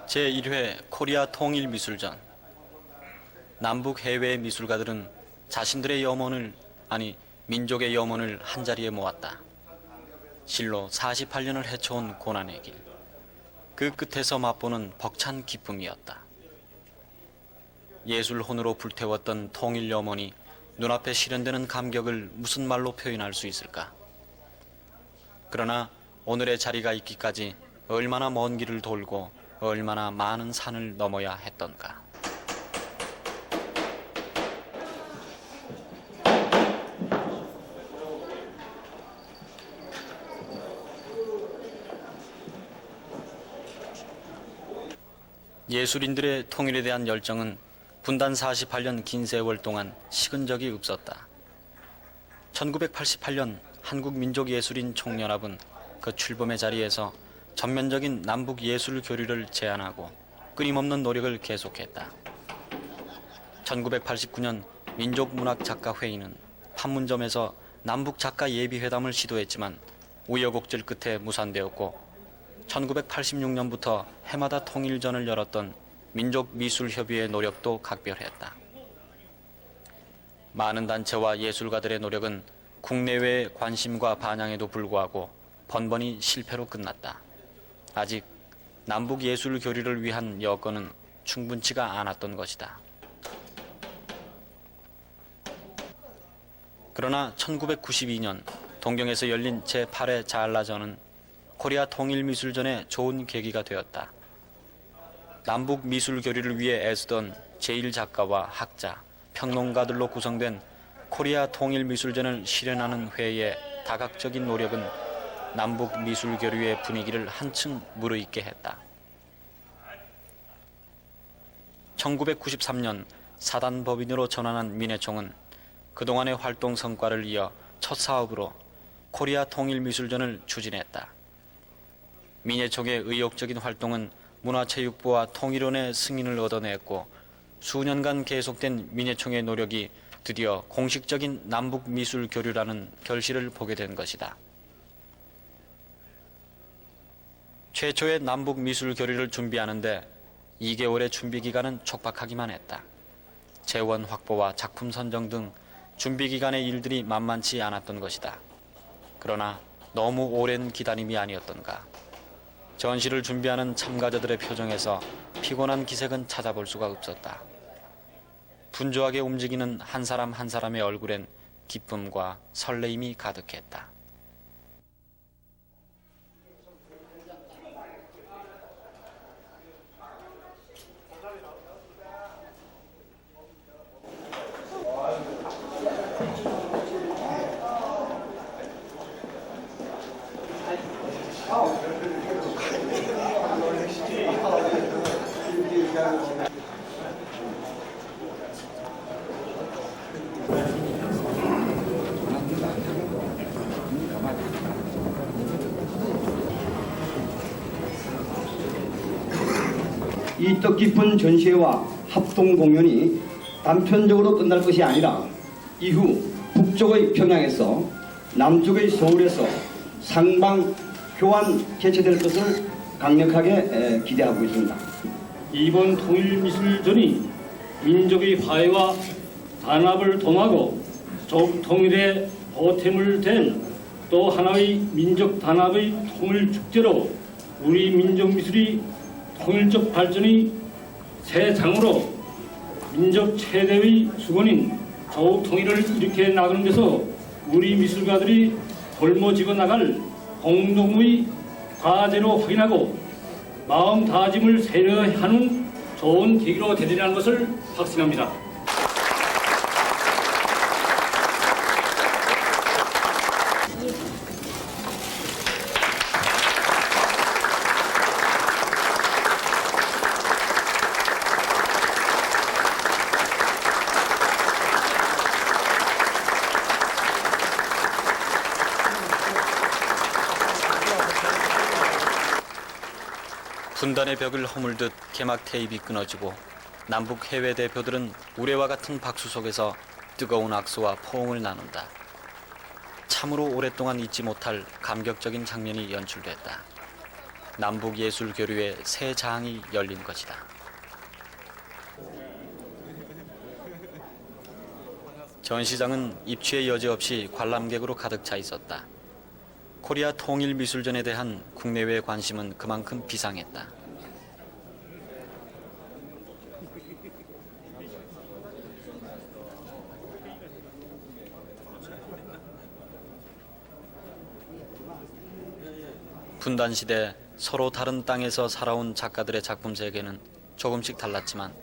제1회 코리아 통일미술전. 남북 해외 미술가들은 자신들의 염원을, 아니 민족의 염원을 한자리에 모았다. 실로 48년을 헤쳐온 고난의 길. 그 끝에서 맛보는 벅찬 기쁨이었다. 예술혼으로 불태웠던 통일 염원이 눈앞에 실현되는 감격을 무슨 말로 표현할 수 있을까? 그러나 오늘의 자리가 있기까지 얼마나 먼 길을 돌고 얼마나 많은 산을 넘어야 했던가. 예술인들의 통일에 대한 열정은 분단 48년 긴 세월 동안 식은 적이 없었다. 1988년 한국민족예술인 총연합은 그 출범의 자리에서 전면적인 남북 예술 교류를 제안하고 끊임없는 노력을 계속했다. 1989년 민족문학작가회의는 판문점에서 남북 작가 예비회담을 시도했지만 우여곡절 끝에 무산되었고 1986년부터 해마다 통일전을 열었던 민족미술협의회 노력도 각별했다. 많은 단체와 예술가들의 노력은 국내외의 관심과 반향에도 불구하고 번번이 실패로 끝났다. 아직 남북 예술 교류를 위한 여건은 충분치가 않았던 것이다. 그러나 1992년 동경에서 열린 제8회 자알라전은 코리아 통일미술전의 좋은 계기가 되었다. 남북 미술 교류를 위해 애쓰던 제1작가와 학자, 평론가들로 구성된 코리아 통일미술전을 실현하는 회의의 다각적인 노력은 남북 미술 교류의 분위기를 한층 무르익게 했다. 1993년 사단법인으로 전환한 민해총은 그동안의 활동 성과를 이어 첫 사업으로 코리아 통일미술전을 추진했다. 민해총의 의욕적인 활동은 문화체육부와 통일원의 승인을 얻어냈고 수년간 계속된 민해총의 노력이 드디어 공식적인 남북 미술 교류라는 결실을 보게 된 것이다. 최초의 남북 미술 교류를 준비하는데 2개월의 준비 기간은 촉박하기만 했다. 재원 확보와 작품 선정 등 준비 기간의 일들이 만만치 않았던 것이다. 그러나 너무 오랜 기다림이 아니었던가. 전시를 준비하는 참가자들의 표정에서 피곤한 기색은 찾아볼 수가 없었다. 분주하게 움직이는 한 사람 한 사람의 얼굴엔 기쁨과 설레임이 가득했다. 이 뜻깊은 전시회와 합동 공연이 단편적으로 끝날 것이 아니라 이후 북쪽의 평양에서 남쪽의 서울에서 상방 교환 개최될 것을 강력하게 기대하고 있습니다. 이번 통일미술전이 민족의 화해와 단합을 도모하고 조국 통일의 보탬을 된 또 하나의 민족 단합의 통일축제로 우리 민족미술이 통일적 발전의 새 장으로 민족 최대의 수건인 조국 통일을 일으켜 나가는 데서 우리 미술가들이 볼모집어 나갈 공동의 과제로 확인하고 마음 다짐을 세려하는 좋은 계기로 되리라는 것을 확신합니다. 분단의 벽을 허물듯 개막 테이프가 끊어지고 남북 해외 대표들은 우레와 같은 박수 속에서 뜨거운 악수와 포옹을 나눈다. 참으로 오랫동안 잊지 못할 감격적인 장면이 연출됐다. 남북예술교류의 새 장이 열린 것이다. 전시장은 입추의 여지 없이 관람객으로 가득 차 있었다. 코리아 통일미술전에 대한 국내외 관심은 그만큼 비상했다. 분단시대 서로 다른 땅에서 살아온 작가들의 작품 세계는 조금씩 달랐지만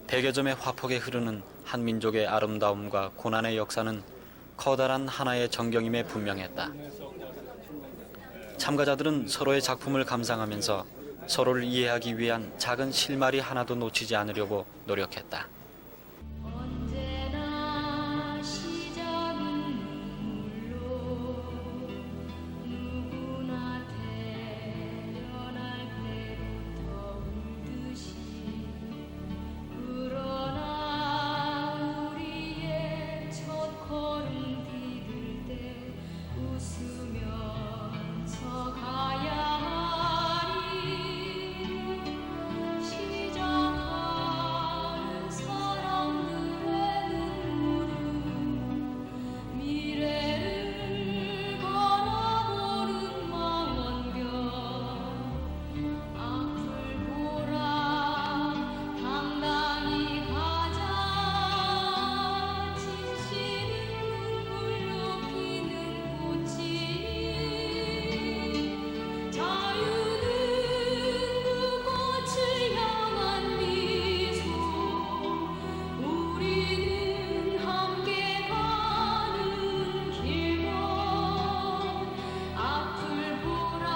100여 점의 화폭에 흐르는 한 민족의 아름다움과 고난의 역사는 커다란 하나의 전경임에 분명했다. 참가자들은 서로의 작품을 감상하면서 서로를 이해하기 위한 작은 실마리 하나도 놓치지 않으려고 노력했다. 언제나 시작은 눈물로 누구나 태어날 때부터 울듯이 그러나 우리의 첫 걸음 디딜 때 웃으면서 가야 하리 시작하는 사람들의 눈물은 미래를 바라보는 망원경 앞을 보라 당당히 가자 진실은 눈물로 피는 꽃이 자유는 그 꽃을 향한 미소 우리는 함께 가는 길목 앞을 보라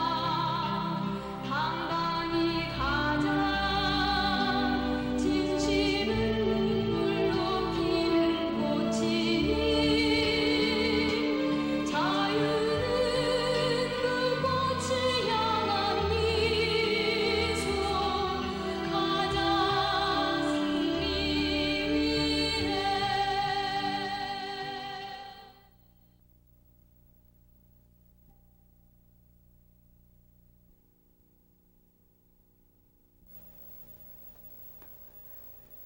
당당히 가자 진실은 눈물로 피는 꽃이 자유는 그 꽃을 향한 미소 가자 승리 위해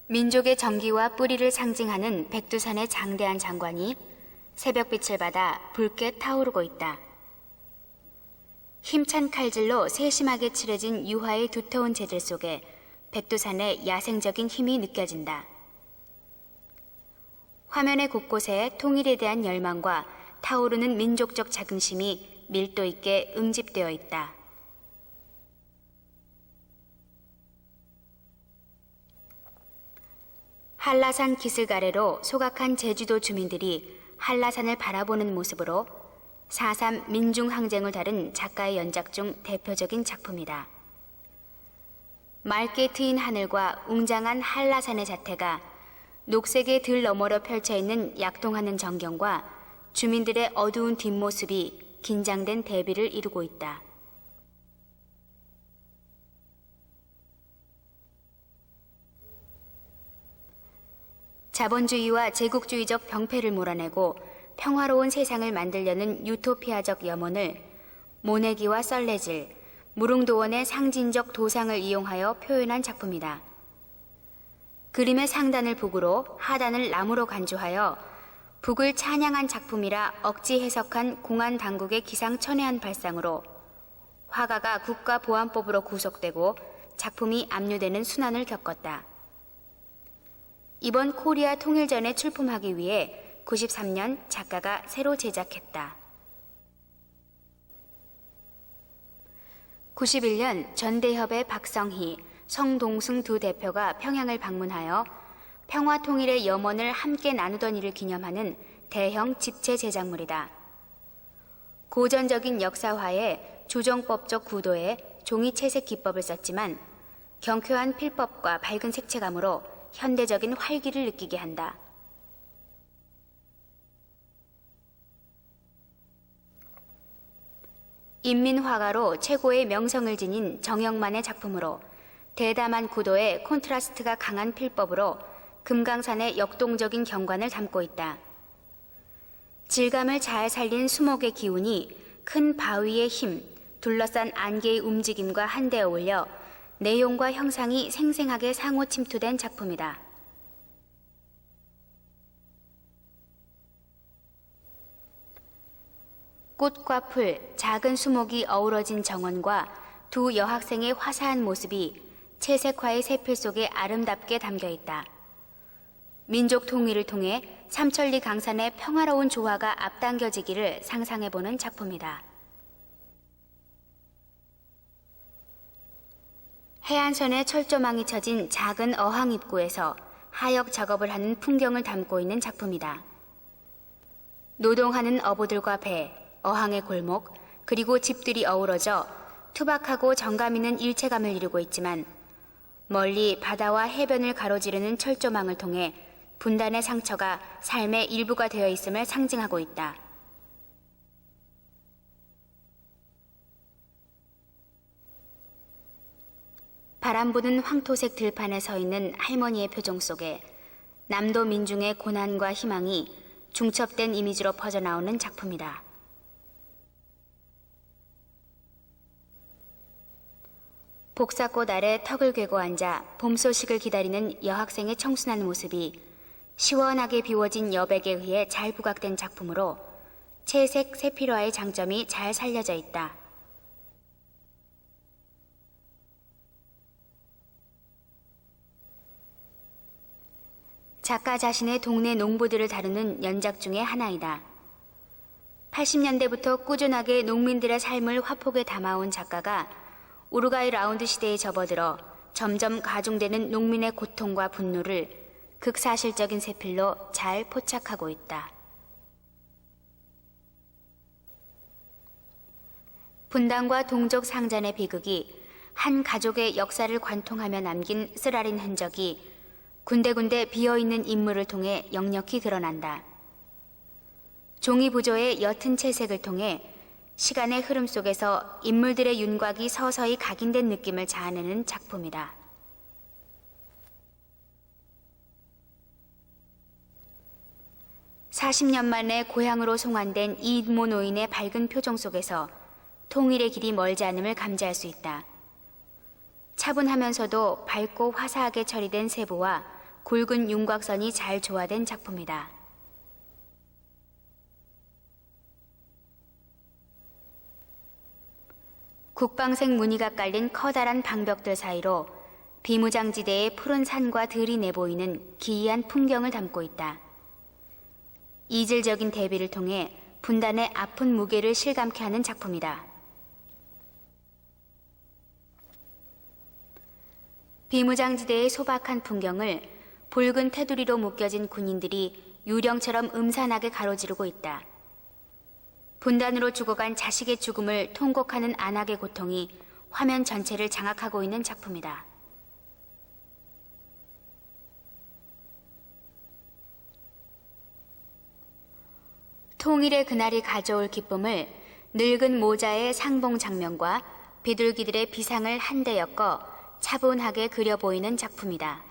민족의 정기와 뿌리를 상징하는 백두산의 장대한 장관이 새벽빛을 받아 붉게 타오르고 있다. 힘찬 칼질로 세심하게 칠해진 유화의 두터운 재질 속에 백두산의 야생적인 힘이 느껴진다. 화면의 곳곳에 통일에 대한 열망과 타오르는 민족적 자긍심이 밀도 있게 응집되어 있다. 한라산 기슭 아래로 소각한 제주도 주민들이 한라산을 바라보는 모습으로 4.3 민중항쟁을 다룬 작가의 연작 중 대표적인 작품이다. 맑게 트인 하늘과 웅장한 한라산의 자태가 녹색의 들 너머로 펼쳐있는 약동하는 전경과 주민들의 어두운 뒷모습이 긴장된 대비를 이루고 있다. 자본주의와 제국주의적 병폐를 몰아내고 평화로운 세상을 만들려는 유토피아적 염원을 모내기와 썰레질, 무릉도원의 상징적 도상을 이용하여 표현한 작품이다. 그림의 상단을 북으로 하단을 남으로 간주하여 북을 찬양한 작품이라 억지 해석한 공안 당국의 기상천외한 발상으로 화가가 국가보안법으로 구속되고 작품이 압류되는 순환을 겪었다. 이번 코리아 통일전에 출품하기 위해 93년 작가가 새로 제작했다. 91년 전대협의 박성희, 성동승 두 대표가 평양을 방문하여 평화 통일의 염원을 함께 나누던 일을 기념하는 대형 집체 제작물이다. 고전적인 역사화에 조정법적 구도에 종이 채색 기법을 썼지만 경쾌한 필법과 밝은 색채감으로 현대적인 활기를 느끼게 한다. 인민화가로 최고의 명성을 지닌 정영만의 작품으로 대담한 구도에 콘트라스트가 강한 필법으로 금강산의 역동적인 경관을 담고 있다. 질감을 잘 살린 수목의 기운이 큰 바위의 힘, 둘러싼 안개의 움직임과 한데 어울려 내용과 형상이 생생하게 상호 침투된 작품이다. 꽃과 풀, 작은 수목이 어우러진 정원과 두 여학생의 화사한 모습이 채색화의 세필 속에 아름답게 담겨 있다. 민족 통일을 통해 삼천리 강산의 평화로운 조화가 앞당겨지기를 상상해보는 작품이다. 해안선에 철조망이 쳐진 작은 어항 입구에서 하역 작업을 하는 풍경을 담고 있는 작품이다. 노동하는 어부들과 배, 어항의 골목, 그리고 집들이 어우러져 투박하고 정감 있는 일체감을 이루고 있지만 멀리 바다와 해변을 가로지르는 철조망을 통해 분단의 상처가 삶의 일부가 되어 있음을 상징하고 있다. 바람 부는 황토색 들판에 서 있는 할머니의 표정 속에 남도 민중의 고난과 희망이 중첩된 이미지로 퍼져나오는 작품이다. 복사꽃 아래 턱을 괴고 앉아 봄 소식을 기다리는 여학생의 청순한 모습이 시원하게 비워진 여백에 의해 잘 부각된 작품으로 채색 세필화의 장점이 잘 살려져 있다. 작가 자신의 동네 농부들을 다루는 연작 중의 하나이다. 80년대부터 꾸준하게 농민들의 삶을 화폭에 담아온 작가가 우루과이 라운드 시대에 접어들어 점점 가중되는 농민의 고통과 분노를 극사실적인 세필로 잘 포착하고 있다. 분단과 동족 상잔의 비극이 한 가족의 역사를 관통하며 남긴 쓰라린 흔적이 군데군데 비어있는 인물을 통해 역력히 드러난다. 종이 부조의 옅은 채색을 통해 시간의 흐름 속에서 인물들의 윤곽이 서서히 각인된 느낌을 자아내는 작품이다. (40년) 만에 고향으로 송환된 이모 노인의 밝은 표정 속에서 통일의 길이 멀지 않음을 감지할 수 있다. 차분하면서도 밝고 화사하게 처리된 세부와 굵은 윤곽선이 잘 조화된 작품이다. 국방색 무늬가 깔린 커다란 방벽들 사이로 비무장지대의 푸른 산과 들이 내보이는 기이한 풍경을 담고 있다. 이질적인 대비를 통해 분단의 아픈 무게를 실감케 하는 작품이다. 비무장지대의 소박한 풍경을 붉은 테두리로 묶여진 군인들이 유령처럼 음산하게 가로지르고 있다. 분단으로 죽어간 자식의 죽음을 통곡하는 안악의 고통이 화면 전체를 장악하고 있는 작품이다. 통일의 그날이 가져올 기쁨을 늙은 모자의 상봉 장면과 비둘기들의 비상을 한데 엮어 차분하게 그려 보이는 작품이다.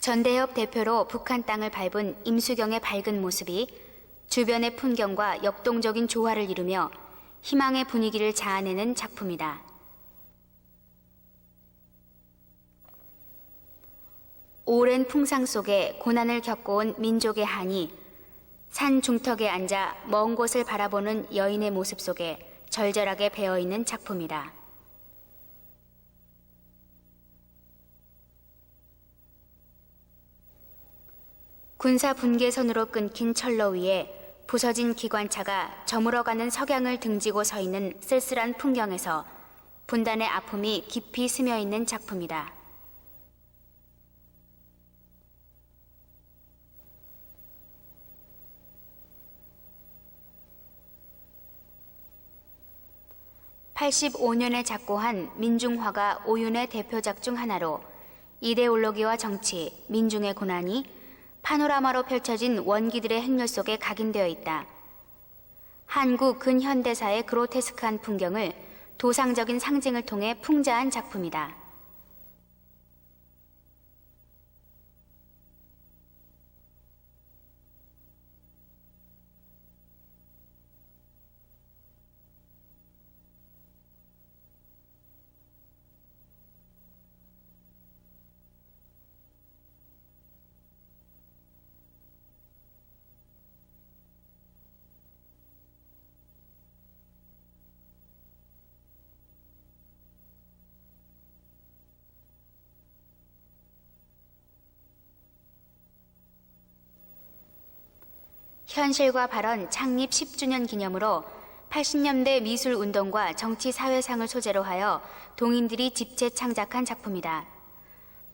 전대협 대표로 북한 땅을 밟은 임수경의 밝은 모습이 주변의 풍경과 역동적인 조화를 이루며 희망의 분위기를 자아내는 작품이다. 오랜 풍상 속에 고난을 겪어온 민족의 한이 산 중턱에 앉아 먼 곳을 바라보는 여인의 모습 속에 절절하게 배어있는 작품이다. 군사 분계선으로 끊긴 철로 위에 부서진 기관차가 저물어가는 석양을 등지고 서 있는 쓸쓸한 풍경에서 분단의 아픔이 깊이 스며 있는 작품이다. (85년에) 작고한 민중화가 오윤의 대표작 중 하나로 이데올로기와 정치, 민중의 고난이 파노라마로 펼쳐진 원기들의 행렬 속에 각인되어 있다. 한국 근현대사의 그로테스크한 풍경을 도상적인 상징을 통해 풍자한 작품이다. 현실과 발언 창립 10주년 기념으로 80년대 미술운동과 정치사회상을 소재로 하여 동인들이 집체 창작한 작품이다.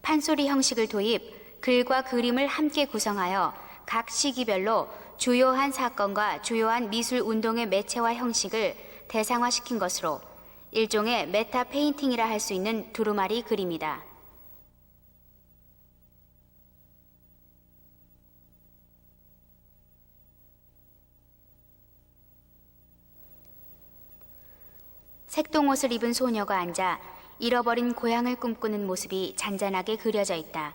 판소리 형식을 도입, 글과 그림을 함께 구성하여 각 시기별로 주요한 사건과 주요한 미술운동의 매체와 형식을 대상화시킨 것으로 일종의 메타 페인팅이라 할 수 있는 두루마리 그림이다. 색동옷을 입은 소녀가 앉아 잃어버린 고향을 꿈꾸는 모습이 잔잔하게 그려져 있다.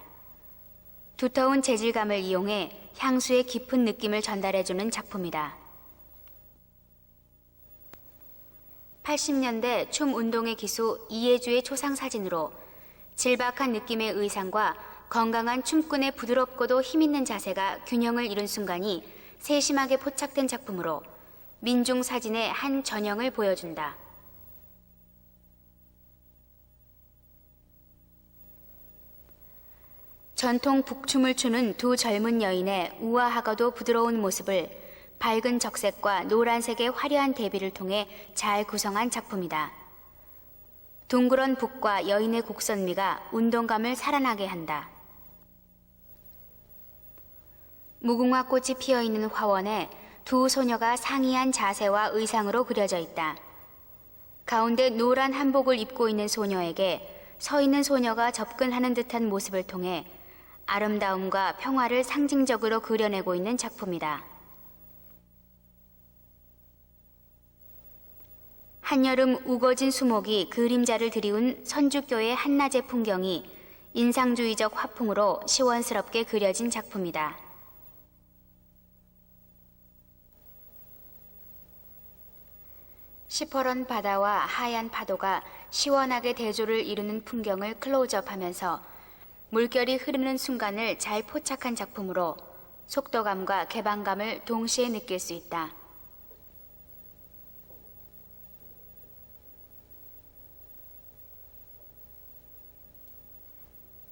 두터운 재질감을 이용해 향수의 깊은 느낌을 전달해주는 작품이다. 80년대 춤 운동의 기수 이해주의 초상 사진으로 질박한 느낌의 의상과 건강한 춤꾼의 부드럽고도 힘있는 자세가 균형을 이룬 순간이 세심하게 포착된 작품으로 민중 사진의 한 전형을 보여준다. 전통 북춤을 추는 두 젊은 여인의 우아하고도 부드러운 모습을 밝은 적색과 노란색의 화려한 대비를 통해 잘 구성한 작품이다. 둥그런 북과 여인의 곡선미가 운동감을 살아나게 한다. 무궁화 꽃이 피어있는 화원에 두 소녀가 상이한 자세와 의상으로 그려져 있다. 가운데 노란 한복을 입고 있는 소녀에게 서 있는 소녀가 접근하는 듯한 모습을 통해 아름다움과 평화를 상징적으로 그려내고 있는 작품이다. 한여름 우거진 수목이 그림자를 드리운 선주교의 한낮의 풍경이 인상주의적 화풍으로 시원스럽게 그려진 작품이다. 시퍼런 바다와 하얀 파도가 시원하게 대조를 이루는 풍경을 클로즈업하면서 물결이 흐르는 순간을 잘 포착한 작품으로 속도감과 개방감을 동시에 느낄 수 있다.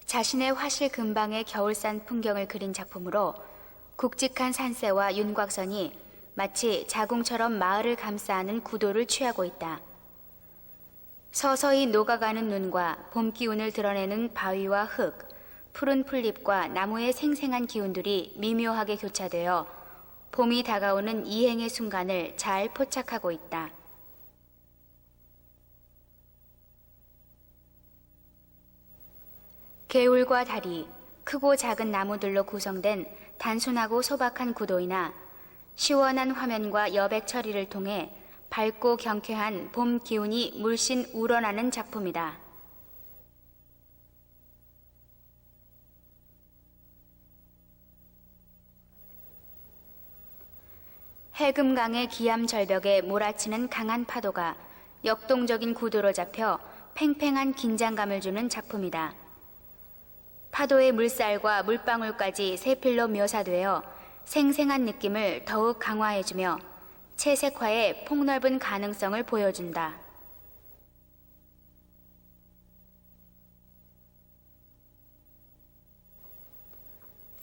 자신의 화실 근방의 겨울산 풍경을 그린 작품으로 굵직한 산세와 윤곽선이 마치 자궁처럼 마을을 감싸는 구도를 취하고 있다. 서서히 녹아가는 눈과 봄 기운을 드러내는 바위와 흙, 푸른 풀잎과 나무의 생생한 기운들이 미묘하게 교차되어 봄이 다가오는 이행의 순간을 잘 포착하고 있다. 개울과 다리, 크고 작은 나무들로 구성된 단순하고 소박한 구도이나 시원한 화면과 여백 처리를 통해 밝고 경쾌한 봄 기운이 물씬 우러나는 작품이다. 해금강의 기암 절벽에 몰아치는 강한 파도가 역동적인 구도로 잡혀 팽팽한 긴장감을 주는 작품이다. 파도의 물살과 물방울까지 세필로 묘사되어 생생한 느낌을 더욱 강화해주며 채색화의 폭넓은 가능성을 보여준다.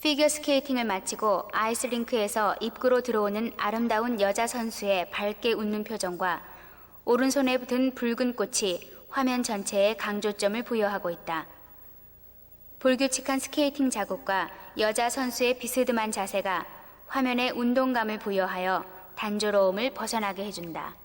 피겨스케이팅을 마치고 아이스링크에서 입구로 들어오는 아름다운 여자 선수의 밝게 웃는 표정과 오른손에 든 붉은 꽃이 화면 전체에 강조점을 부여하고 있다. 불규칙한 스케이팅 자국과 여자 선수의 비스듬한 자세가 화면에 운동감을 부여하여 단조로움을 벗어나게 해준다.